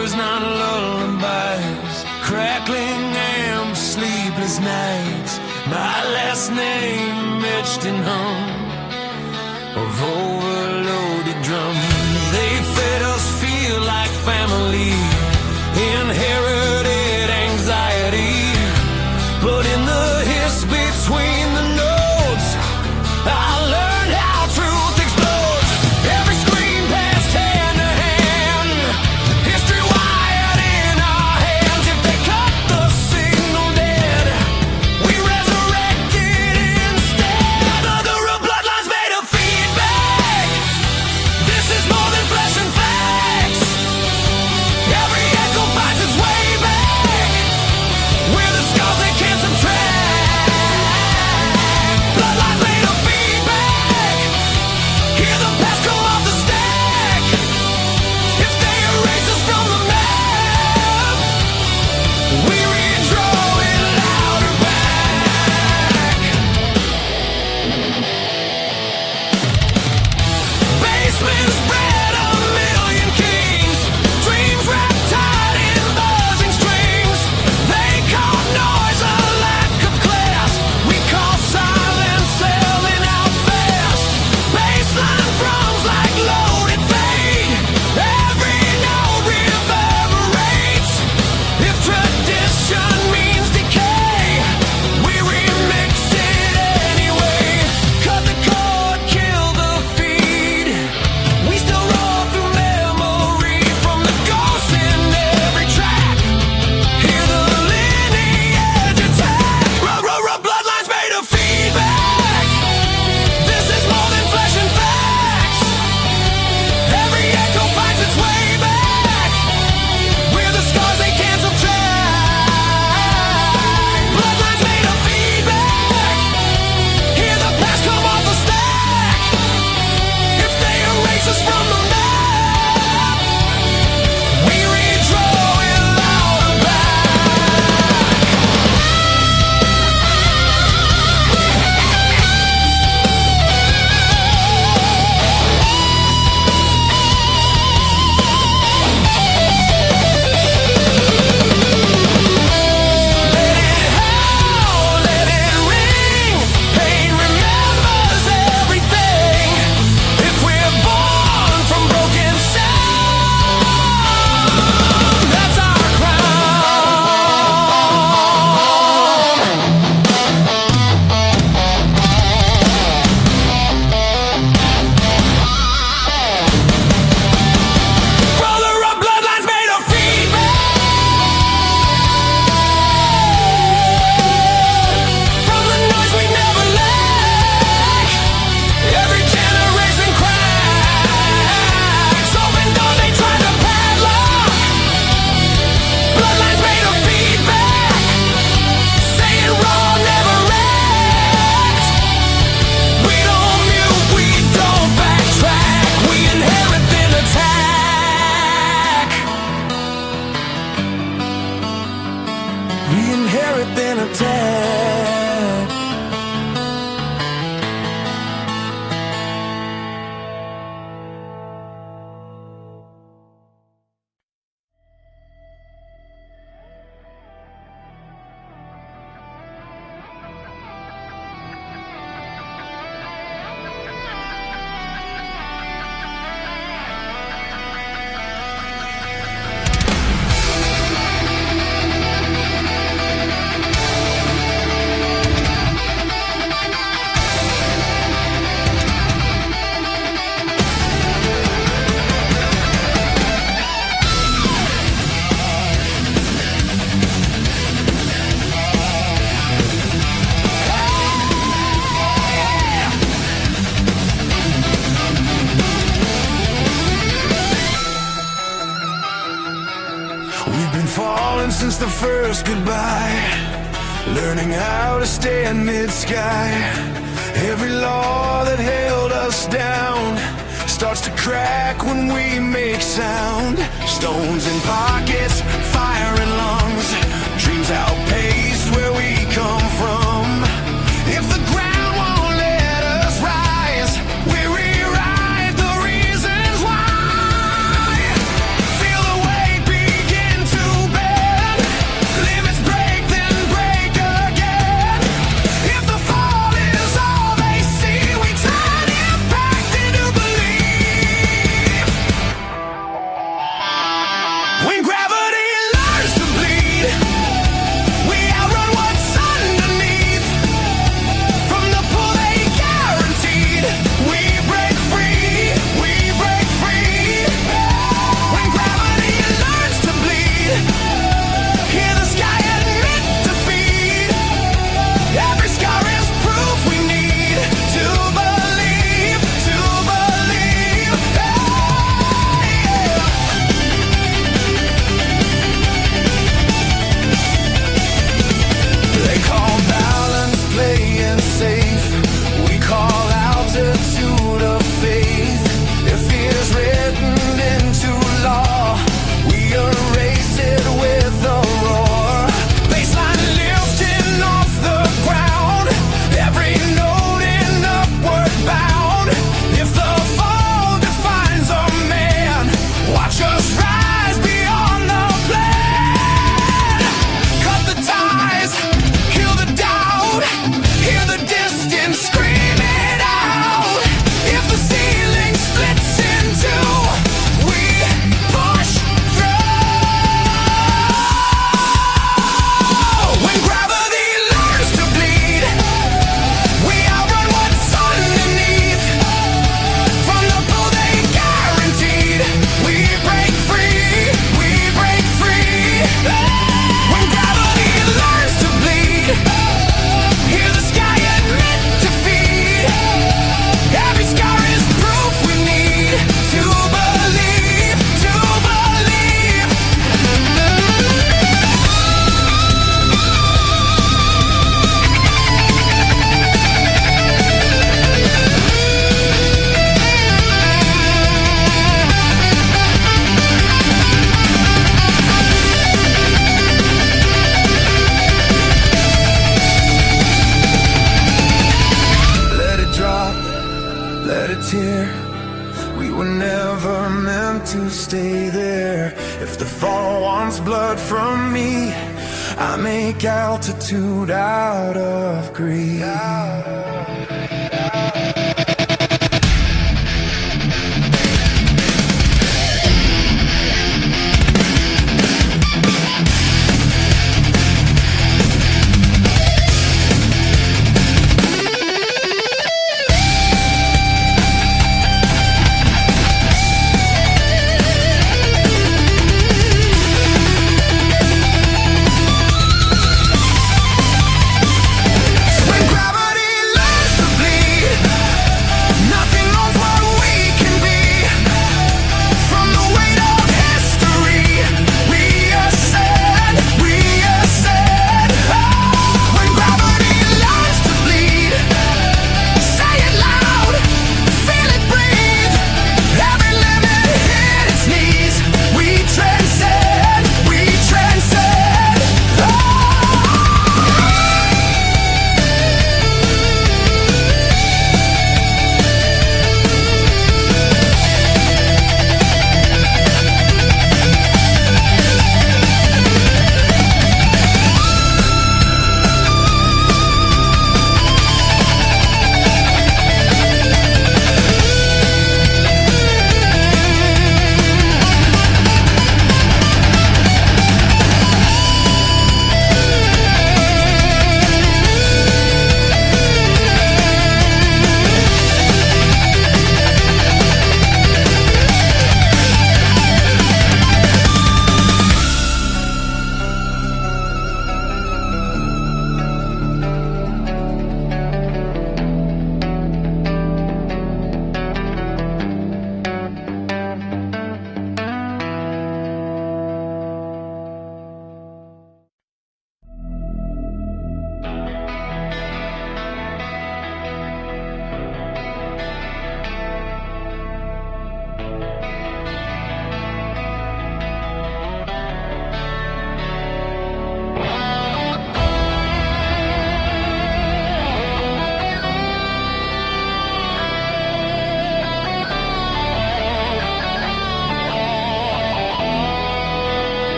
wars, not lullabies. Crackling amps, sleepless nights. My last name etched in hum of overloaded drums. They fed us feel like family, inherited anxiety. But in the hiss between the notes, I learned how truth explodes. Every scream passed hand to hand, history wired in our hands. If they cut the signal dead, we resurrected instead. The bloodlines made of feedback. This is more than flesh and facts. Every echo finds its way back. We're the scars they can't subtract. Bloodlines made of feedback. Hear the past come off the stack. If they erase us from the map, we redraw it louder back. Basements bred a million kings. Dreams wrapped tight in buzzing strings. They call noise a lack of class. We call silence selling out fast. Baseline drums like loaded fade. Every note reverberates. If tradition means decay, we remix it anyway. Cut the cord, kill the feed. We still roll through memory from the ghosts in every track. Hear the lineage attack. Bloodlines made of feedback. This is more than flesh and facts. Every echo finds its way back. We're the scars they can't subtract. Bloodlines made of feedback. Hear the past come off the stack. If they erase us from the map, we redraw it louder back. Let it howl, let it ring. Pain remembers everything. If we're born from broken sound, that's our crown. Brother, our bloodlines made of feedback. From the noise we never lack. Every generation cracks. Open doors they try to padlock. Bloodlines made of feedback. Saying raw, never act. We don't mute, we don't backtrack. We inherit then attack. We inherit then attack. We've been falling since the first goodbye, learning how to stand mid-sky. Every law that held us down starts to crack when we make sound. Stones in pockets, fire in lungs, dreams outpaced where we come from. If the ground won't let us rise, we rewrite the reasons why. Feel the weight beneath If the fall wants blood from me, I make altitude out of greed.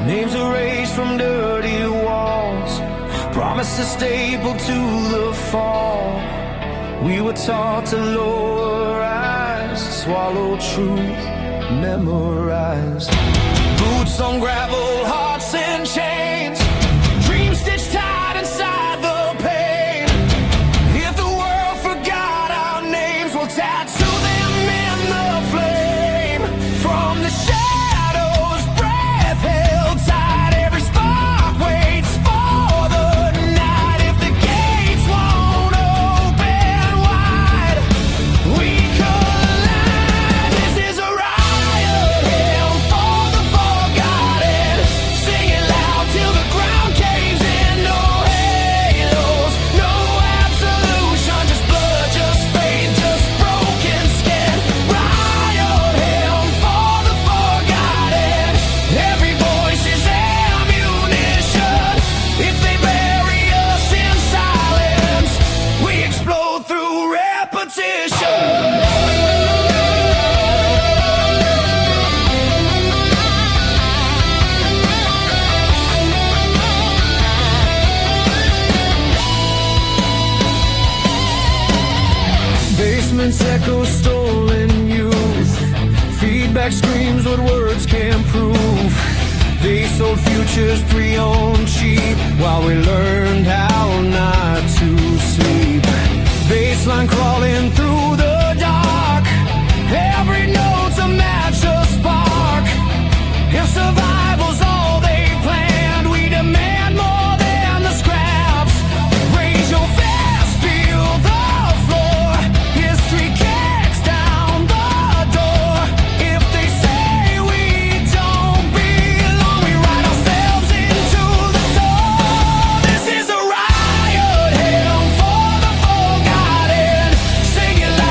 Names erased from dirty walls, promises stapled to the fall. We were taught to lower eyes, swallow truth, memorize. Boots on gravel, hearts in chains, dreams stitched tight inside the pain. If the world forgot our names, we'll tattoo them in the flame. From the shadows, breath held tight, every spark waits for the night. If the gates won't open wide, we collide. This is a riot hymn for the forgotten. Sing it loud till the ground caves in. No halos, no absolution, just blood, just faith, just broken skin. Riot hymn for the forgotten. Every voice is ammunition. If they bury us in silence, we explode through repetition. Basements echo stolen youth. Feedback screams what words can't prove. They sold futures pre-owned cheap while we learned how not to sleep. Baseline crawling through the dark. Every note's a match, a spark. If survival's all they planned, we demand more than the scraps. Raise your fist, feel the floor. History kicks down the door. If they say we don't belong, we write ourselves into the soul. This is a riot hymn for the forgotten. Sing it loud.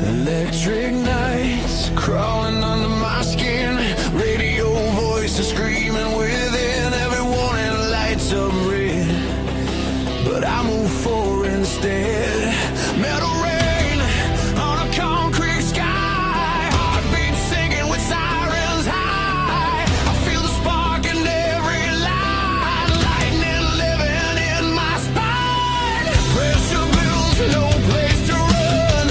Electric nights crawling under my skin. Radio voices screaming within. Every warning lights up red, but I move forward instead. Metal rain on a concrete sky. Heartbeat sinking with sirens high. I feel the spark in every line. Lightning living in my spine. Pressure builds, no place to run.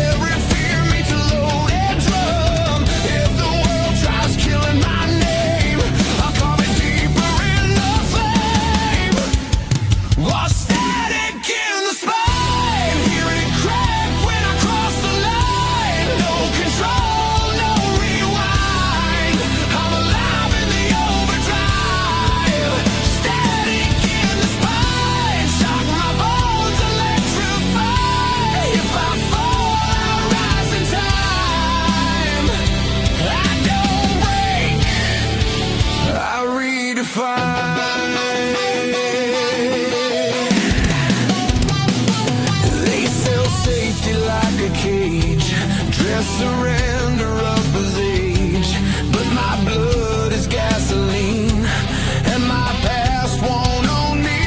Every fear meets a loaded drum. If the world tries killing my name, I'm coming deeper in the flame. Lost static in the spine. Hear it crack when I cross the line. No control, no rewind. I'm alive in the overdrive. Static in the spine. Shock my bones, electrify. If I fall, I rise in time. I don't break, I redefine. They sell safety like a cage. Dress surrender up as age. But my blood is gasoline, and my past won't own me.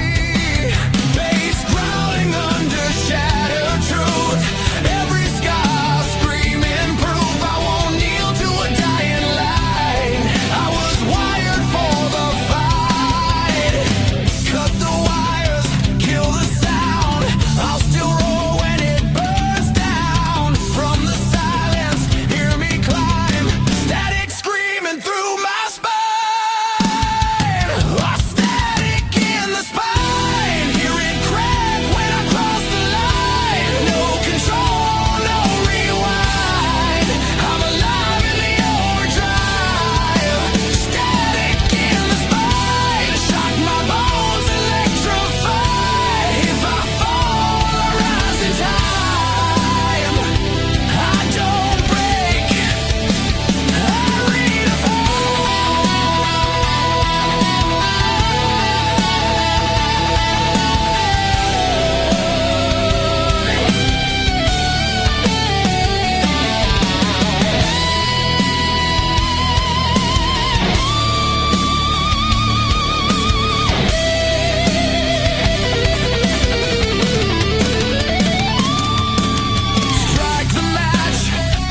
Bass growling under shattered truth. Every scar screaming proof. I won't kneel to a dying light. I was wired for the fight. Cut the wires, kill the sound. I'll still roar when it burns down. From the silence, hear me climb. Static screaming through my spine. Oh, static in the spine. Hear it crack when I cross the line. No control, no rewind. I'm alive in the overdrive. Static in the spine. Shock my bones, electrify. If I fall, I rise in time. I don't break, I redefine. Strike the match,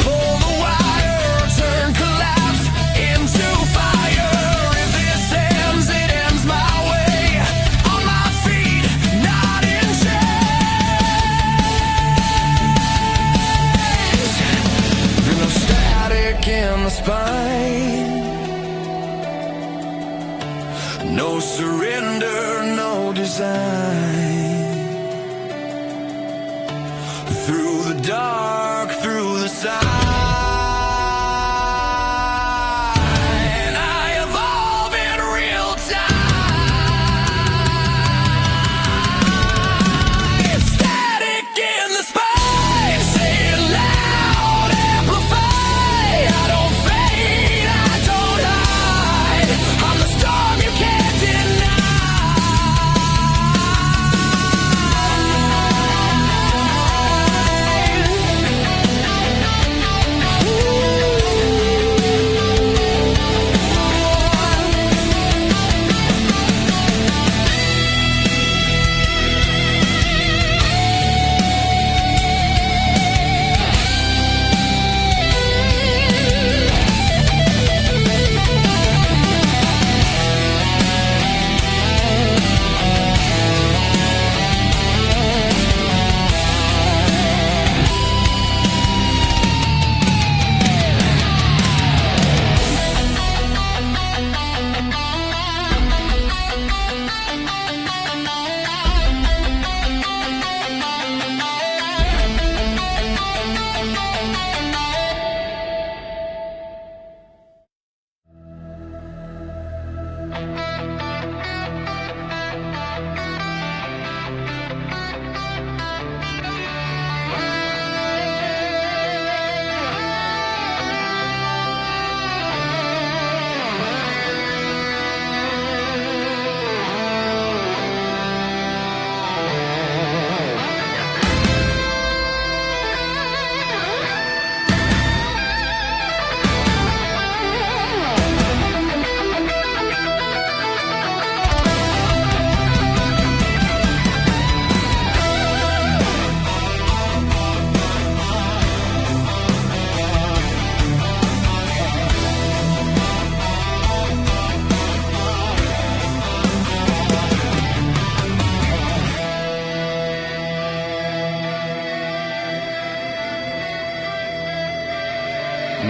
pull the wire, turn collapse into fire. If this ends, it ends my way. On my feet, not in chains. There's no static in the spine. No surrender, no design. Through the dark, through the sign, I evolve in real time. Static in the spine. Say it loud, amplify. I don't fade, I don't hide. I'm the storm you can't deny.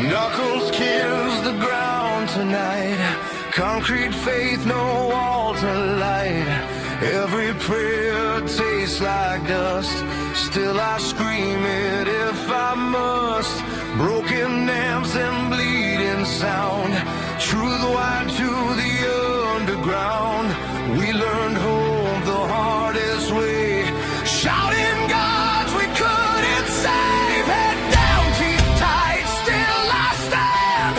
Knuckles kiss the ground tonight. Concrete faith, no wall to light. Every prayer tastes like dust. Still I scream it if I must. Broken amps and bleeding sound. Truth wide to the underground. We learned hope the hardest way. Shouting gods we couldn't save. Head down, teeth tight, still I stand.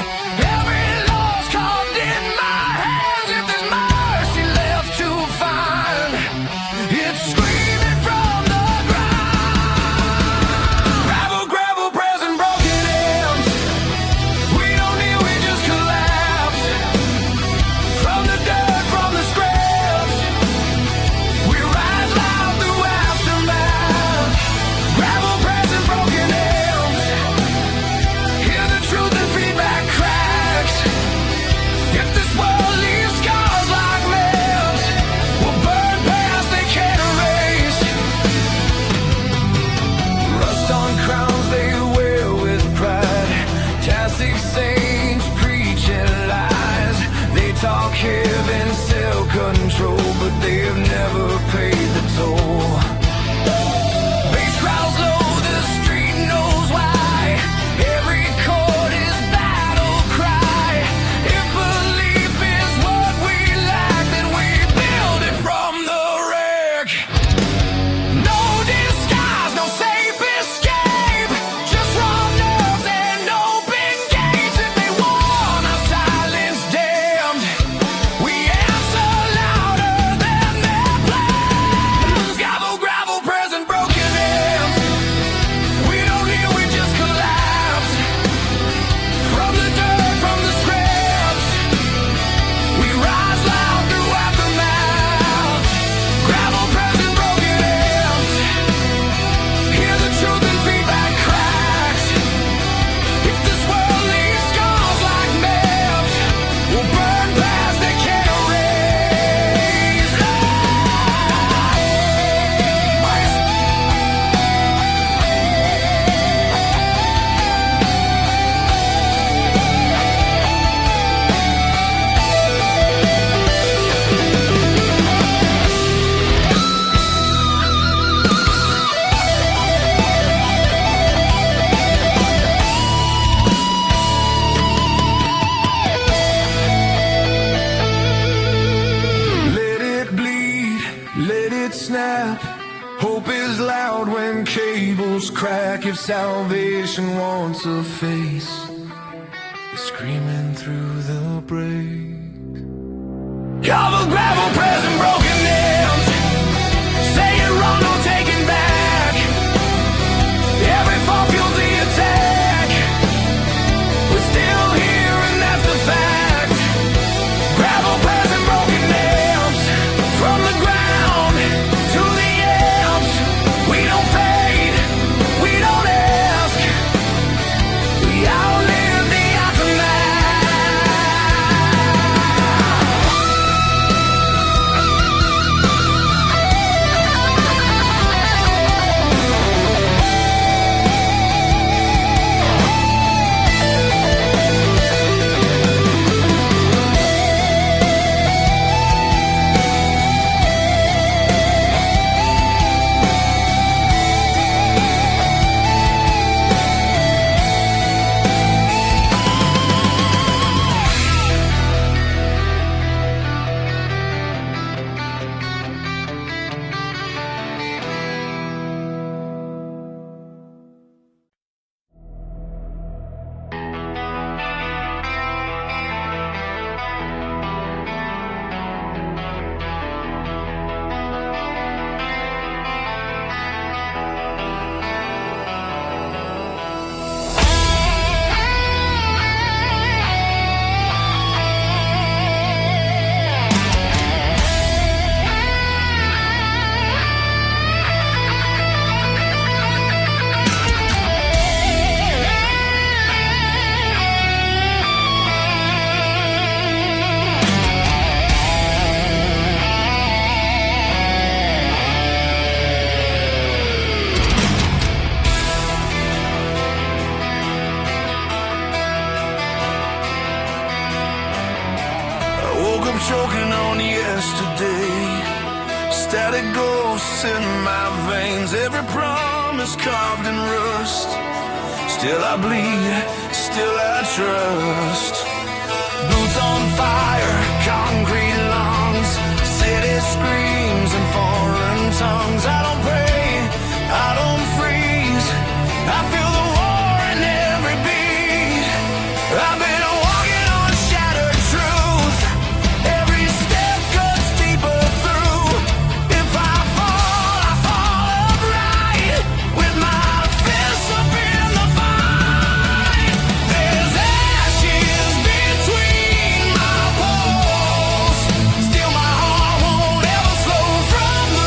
Every loss carved in my hands. If there's mercy left to find, it's screaming from the ground. Gravel, gravel, present, broken amps. We don't kneel, we just collapse. From the dirt, from the scraps, we rise loud through aftermath. Gravel, present, broken amps. Hear the truth and feedback cracks. If this world leaves scars like maps, we'll burn past they can't erase. Rust on crowns they wear with pride. Tastic saints preaching lies. They talk heaven, self-control, but they've never paid the toll. Bass crowds low, the street knows why. Every chord is battle cry. If belief is what we lack, then we build it from the wreck. No disguise, no safe escape. Just raw nerves and open gates. If they want our silence damned, we answer louder than their plans. Gravel, gravel, present, broken amps. We don't kneel, we just collapse. From the dirt, from the scraps, we rise loud through aftermath. Gravel, present, broken amps. Hear the truth and feedback cracks. If this world leaves scars like maps, we'll burn past they can't erase. Let it bleed, let it snap. Hope is loud when cables crack. If salvation wants a face, it's screaming through the break. Gravel, gravel, present, broken amps. Say it wrong, no taking back. Every fall fuels the attack. We're still here and that's the fact. Gravel, present, broken amps. From the ground to the amps. We don't fade, we don't ask. We outlive the aftermath. static ghosts in my veins, every promise carved in rust. Still I bleed, still I trust. Boots on fire, concrete lungs, city screams in foreign tongues. I don't pray, I don't freeze, I feel the war in every beat. I've been walking on shattered truth, every step cuts deeper through. If I fall upright, with my fists up in the fight. There's ashes between my poles, still my heart won't ever slow from the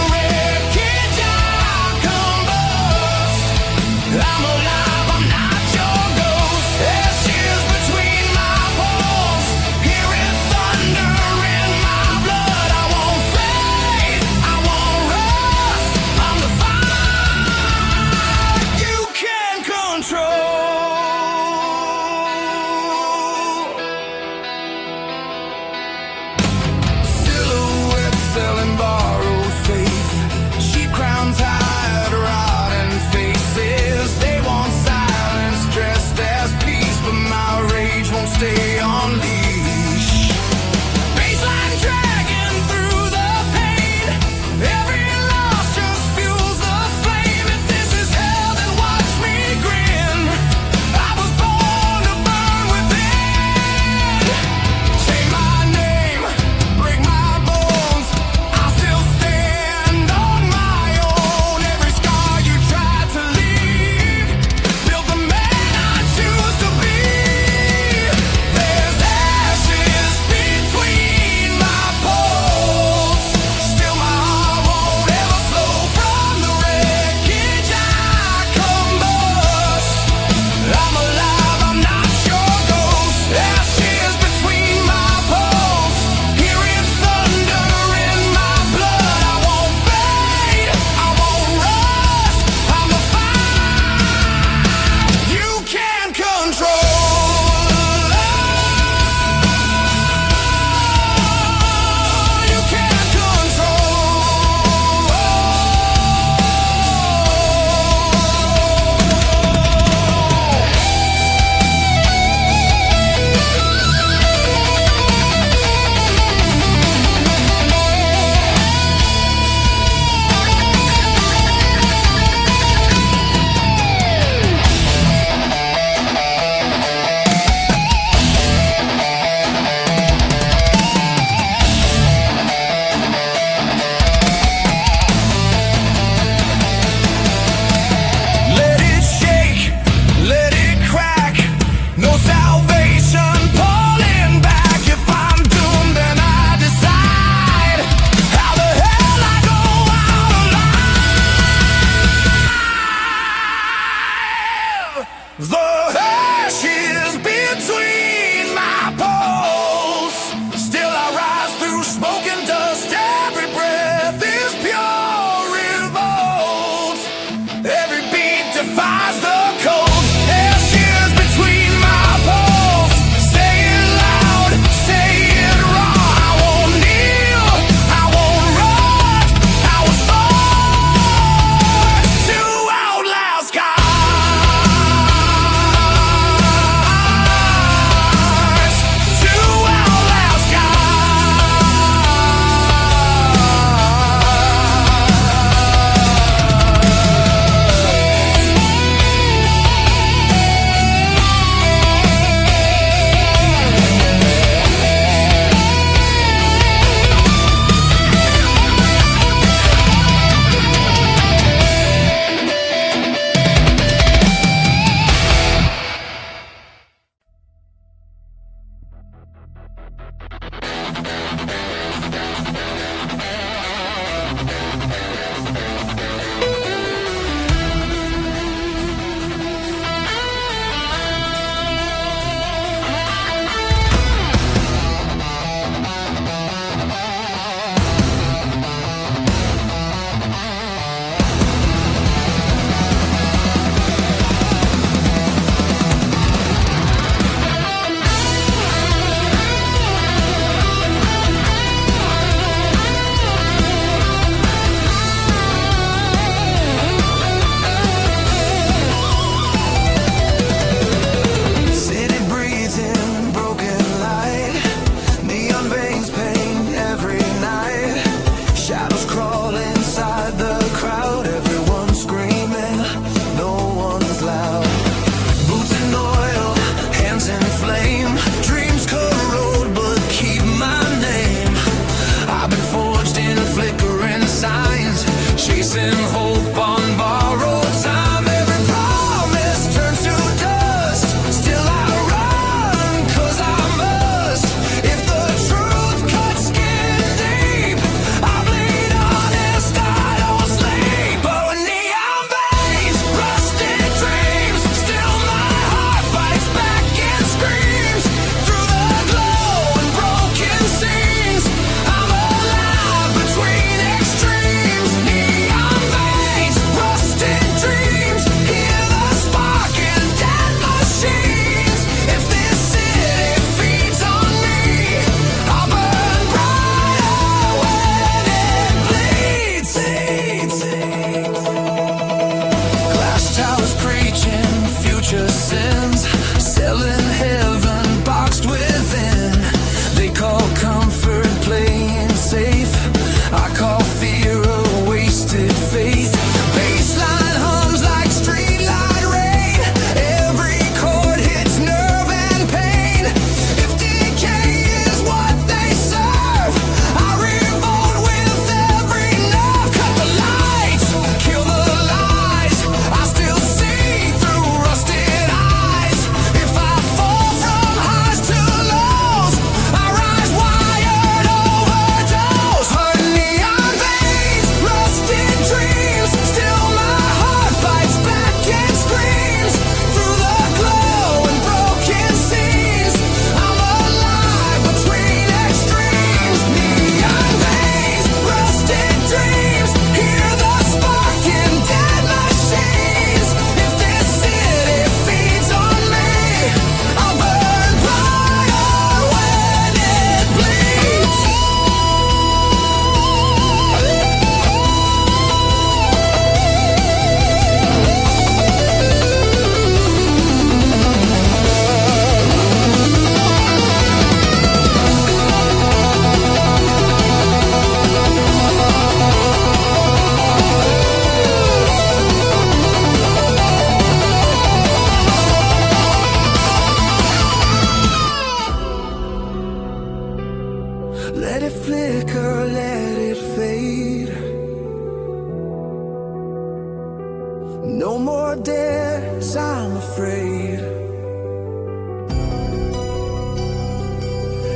No more dares, I'm afraid.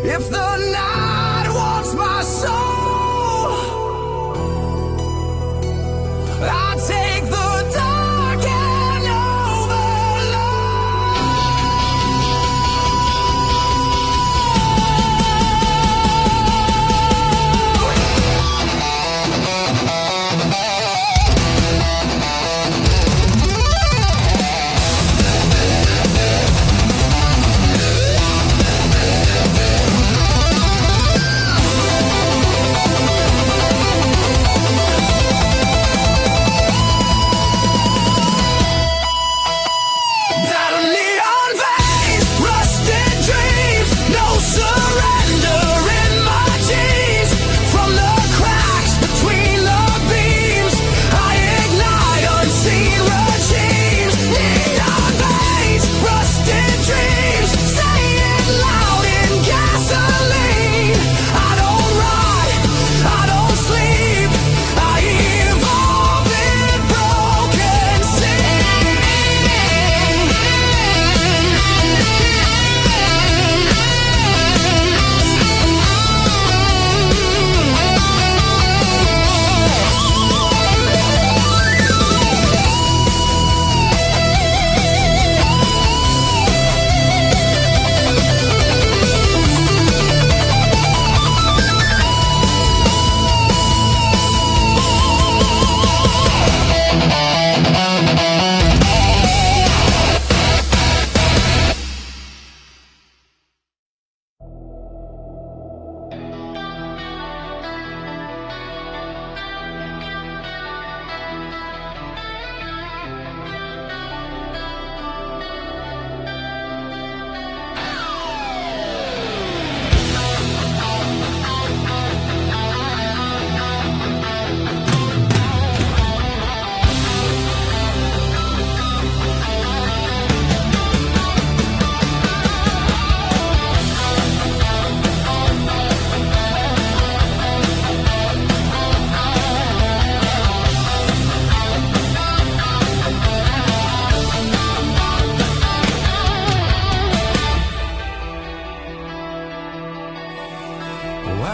If the night wants my soul, I take the dark and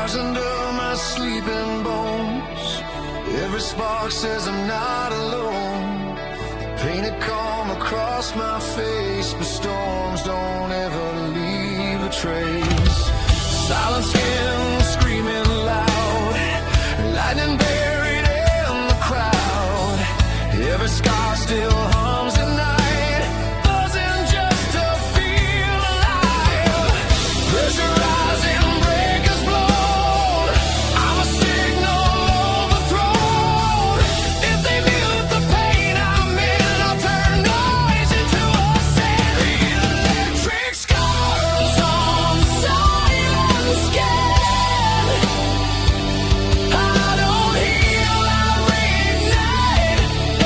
wires under my sleeping bones. Every spark says I'm not alone. Painted calm across my face, but storms don't ever leave a trace. Silent skin screaming loud, lightning buried in the crowd. Every scar still hums at night, buzzing just to feel alive. Pressurizing breakers blown, I'm a signal overthrown. If they mute the pain I'm in, I'll turn noise into a sound. Electric scars on silent skin. I don't heal, I reignite.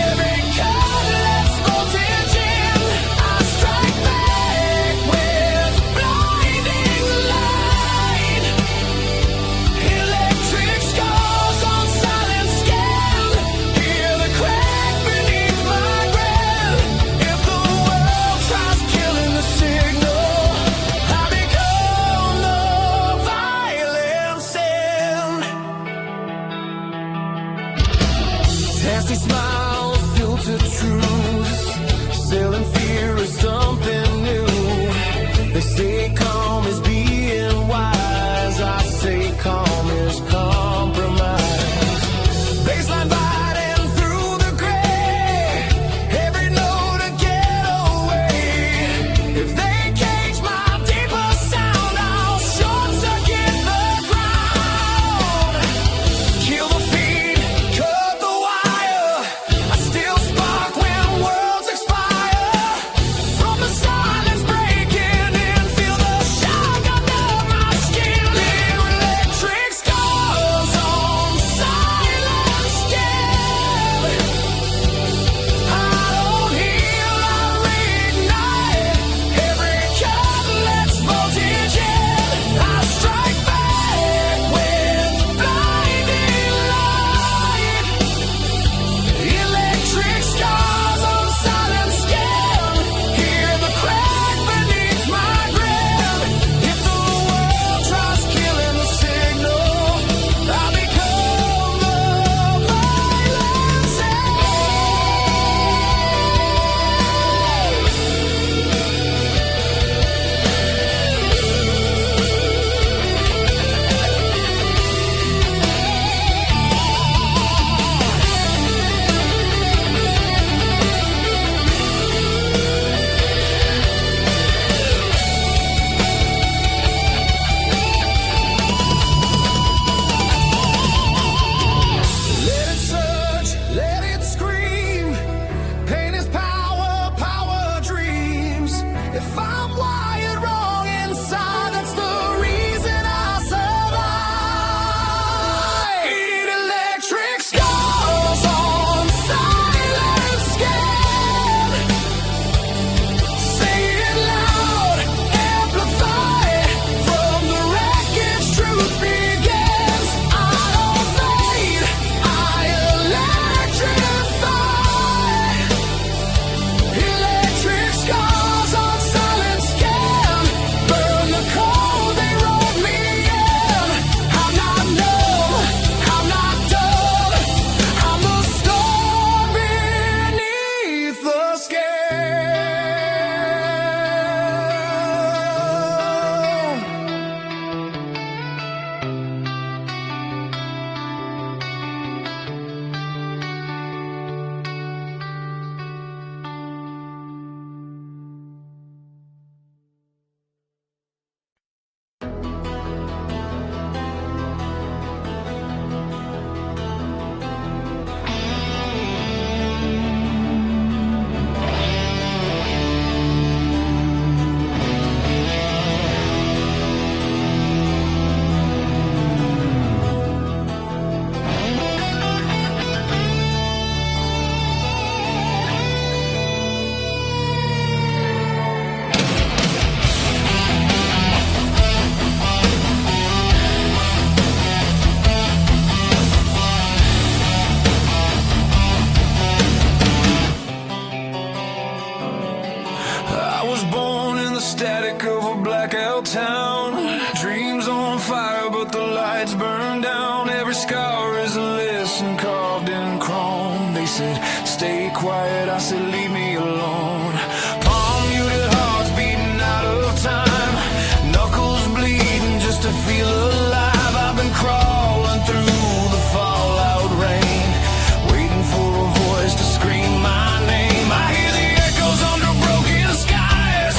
Every cut lets voltage in. I strike back with blinding light. Electric scars on silent skin. Hear the crack beneath my breath. If the world tries killing the signal, I become the violence in. Nasty smiles, filtered truths. Selling fear is something new. They say calm is being wise. I say calm is compromise. Baseline biting through the gray. Every note a getaway. If they cage my deeper sound, I'll short circuit the ground. Kill the feed, cut the wire. I still spark when worlds expire. From the silence breaking in, feel the shock of stay quiet, I said leave me alone. Palm muted hearts beating out of time, knuckles bleeding just to feel alive. I've been crawling through the fallout rain, waiting for a voice to scream my name. I hear the echoes under broken skies,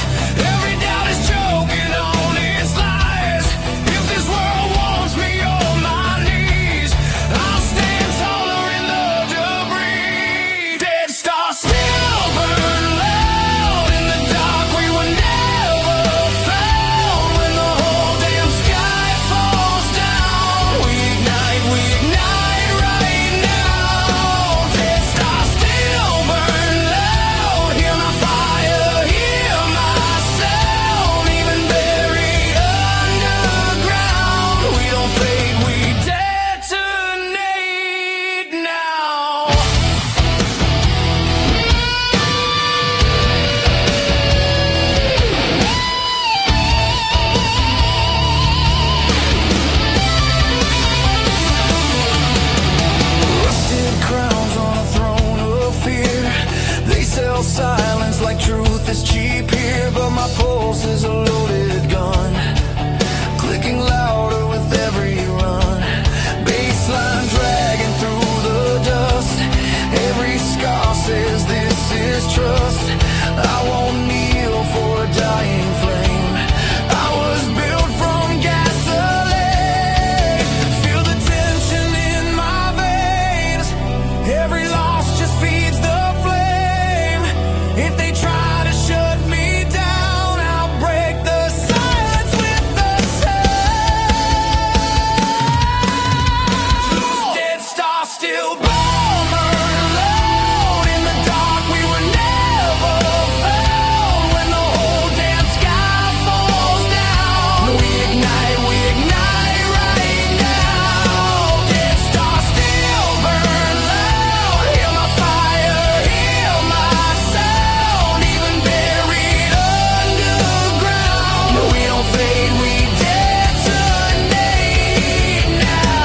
every doubt is choking on its lies. If this world wants me on my knees, I'll stand taller in the debris. Dead stars still burn loud in the dark, we were never found. When the whole damn sky falls down, we ignite right now. Dead stars still burn loud, hear my fire, hear my sound. Even buried underground, we don't fade, we detonate now. Rusted crowns on a throne of fear, they sell silence like truth is cheap here. But my pulse is a loaded gun, clicking louder with every run. Baseline dragging through the dust, every scar says this is trust. I won't kneel for a dying flame, I was built from gasoline. Feel the tension in my veins, every loss just feeds the flame. If they try to shut me down, I'll break the silence with the sound. Dead stars still burn loud in the dark, we were never found. When the whole damn sky falls down, we ignite right now. Dead stars still burn loud, hear my fire, hear my sound. Even buried underground, we don't fade, we detonate now.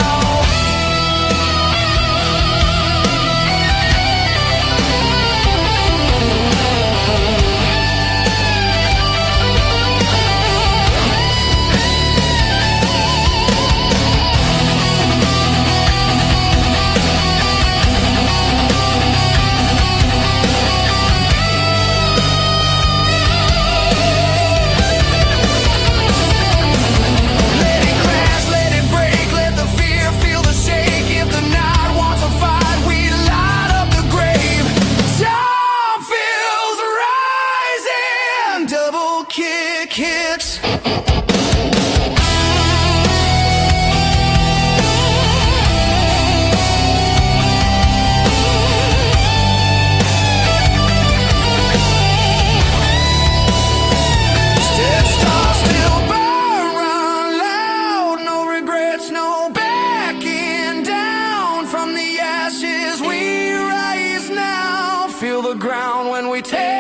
Let it crash, let it break, let the fear feel the shake. If the night wants a fight, we light up the grave. Time feels rising, double kick hits. Dead stars still burn loud, no regrets, no backing down. From the ashes we rise now, feel the ground when we take